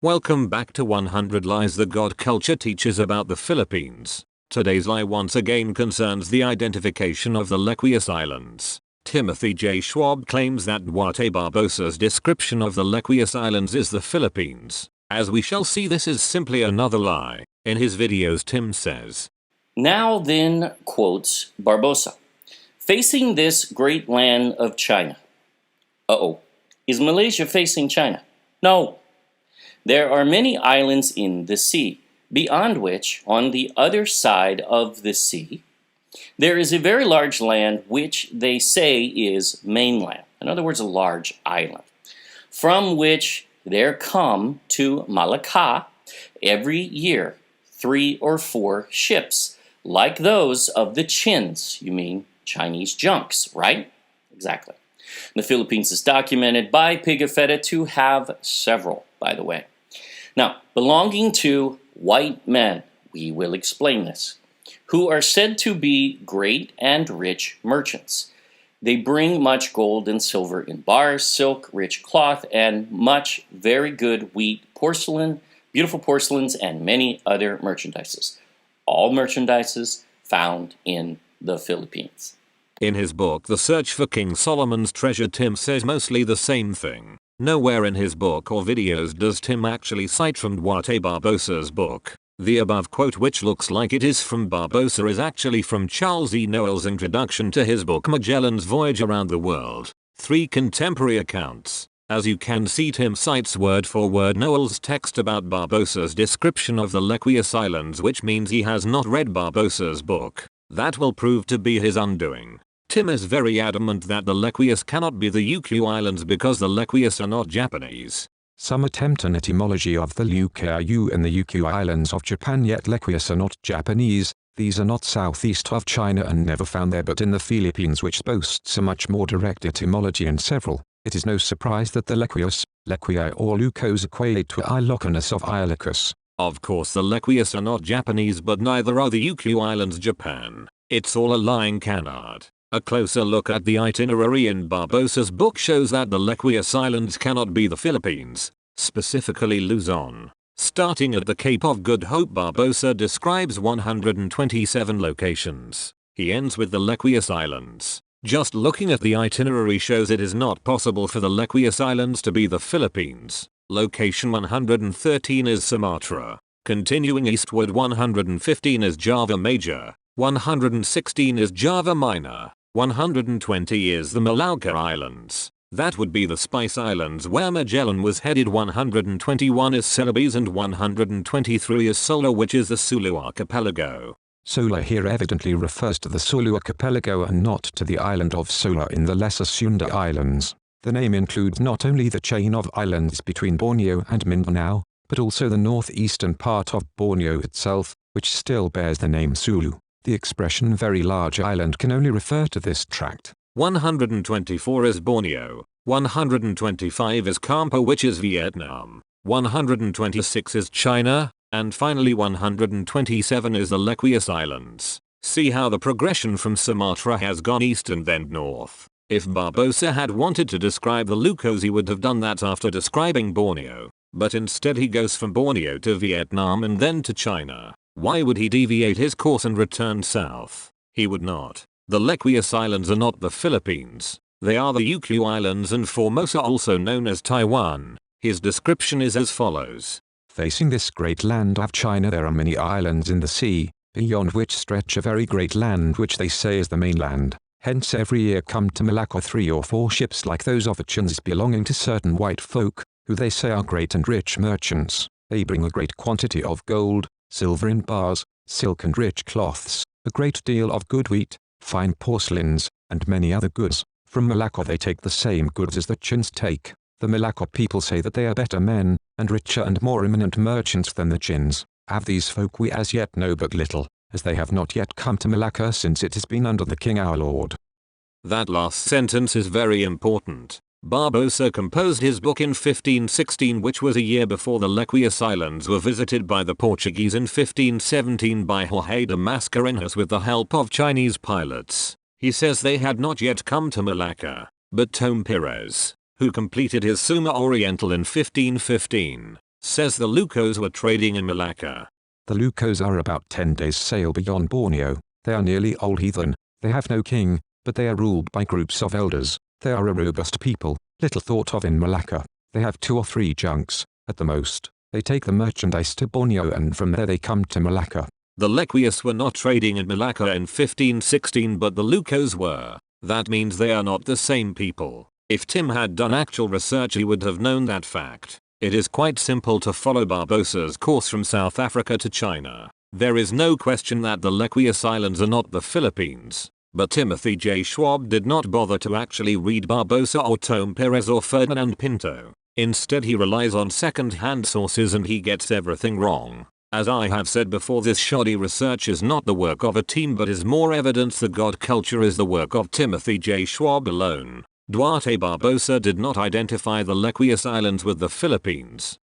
Welcome back to 100 Lies the God Culture Teaches About the Philippines. Today's lie once again concerns the identification of the Lequios Islands. Timothy J. Schwab claims that Duarte Barbosa's description of the Lequios Islands is the Philippines. As we shall see, this is simply another lie. In his videos, Tim says, "Now then," quotes Barbosa, "facing this great land of China." Is Malaysia facing China? No. There are many islands in the sea, beyond which, on the other side of the sea, there is a very large land which they say is mainland. In other words, a large island, from which there come to Malacca every year 3 or 4 ships, like those of the Chins. You mean Chinese junks, right? Exactly. The Philippines is documented by Pigafetta to have several, by the way. Now, belonging to white men, we will explain this, who are said to be great and rich merchants. They bring much gold and silver in bars, silk, rich cloth, and much very good wheat, porcelain, beautiful porcelains, and many other merchandises. All merchandises found in the Philippines. In his book The Search for King Solomon's Treasure, Tim says mostly the same thing. Nowhere in his book or videos does Tim actually cite from Duarte Barbosa's book. The above quote, which looks like it is from Barbosa, is actually from Charles E. Noel's introduction to his book Magellan's Voyage Around the World. 3 contemporary accounts. As you can see, Tim cites word for word Noel's text about Barbosa's description of the Lequios Islands, which means he has not read Barbosa's book. That will prove to be his undoing. Tim is very adamant that the Lequios cannot be the Ryukyu Islands because the Lequios are not Japanese. Some attempt an etymology of the Ryukyu in the Ryukyu Islands of Japan, yet Lequios are not Japanese. These are not southeast of China and never found there but in the Philippines, which boasts a much more direct etymology in several. It is no surprise that the Lequios, Lequii or Lucos equate to Ilocanus of Iolocus. Of course the Lequios are not Japanese, but neither are the Ryukyu Islands Japan. It's all a lying canard. A closer look at the itinerary in Barbosa's book shows that the Lequios Islands cannot be the Philippines, specifically Luzon. Starting at the Cape of Good Hope, Barbosa describes 127 locations. He ends with the Lequios Islands. Just looking at the itinerary shows it is not possible for the Lequios Islands to be the Philippines. Location 113 is Sumatra. Continuing eastward, 115 is Java Major, 116 is Java Minor, 120 is the Malacca Islands. That would be the Spice Islands where Magellan was headed. 121 is Celebes and 123 is Sola, which is the Sulu archipelago. Sola here evidently refers to the Sulu archipelago and not to the island of Sola in the Lesser Sunda Islands. The name includes not only the chain of islands between Borneo and Mindanao, but also the northeastern part of Borneo itself, which still bears the name Sulu. The expression very large island can only refer to this tract. 124 is Borneo, 125 is Campo, which is Vietnam, 126 is China, and finally 127 is the Lequios Islands. See how the progression from Sumatra has gone east and then north. If Barbosa had wanted to describe the Lucos, he would have done that after describing Borneo, but instead he goes from Borneo to Vietnam and then to China. Why would he deviate his course and return south? He would not. The Lequios Islands are not the Philippines. They are the Ryukyu Islands and Formosa, also known as Taiwan. His description is as follows. Facing this great land of China there are many islands in the sea, beyond which stretch a very great land which they say is the mainland. Hence every year come to Malacca 3 or 4 ships like those of the Chins belonging to certain white folk, who they say are great and rich merchants. They bring a great quantity of gold, silver in bars, silk and rich cloths, a great deal of good wheat, fine porcelains, and many other goods. From Malacca they take the same goods as the Chins take. The Malacca people say that they are better men, and richer and more eminent merchants than the Chins. Of these folk we as yet know but little, as they have not yet come to Malacca since it has been under the King our Lord. That last sentence is very important. Barbosa composed his book in 1516, which was a year before the Lequios Islands were visited by the Portuguese in 1517 by Jorge de Mascarenhas with the help of Chinese pilots. He says they had not yet come to Malacca, but Tom Pires, who completed his Summa Oriental in 1515, says the Lequios were trading in Malacca. The Lequios are about 10 days sail beyond Borneo. They are nearly all heathen. They have no king, but they are ruled by groups of elders. They are a robust people, little thought of in Malacca. They have 2 or 3 junks, at the most. They take the merchandise to Borneo and from there they come to Malacca. The Lequios were not trading in Malacca in 1516, but the Lequios were. That means they are not the same people. If Tim had done actual research, he would have known that fact. It is quite simple to follow Barbosa's course from South Africa to China. There is no question that the Lequios Islands are not the Philippines. But Timothy J. Schwab did not bother to actually read Barbosa or Tom Perez or Ferdinand Pinto. Instead, he relies on second-hand sources and he gets everything wrong. As I have said before, this shoddy research is not the work of a team but is more evidence that God culture is the work of Timothy J. Schwab alone. Duarte Barbosa did not identify the Lequios Islands with the Philippines.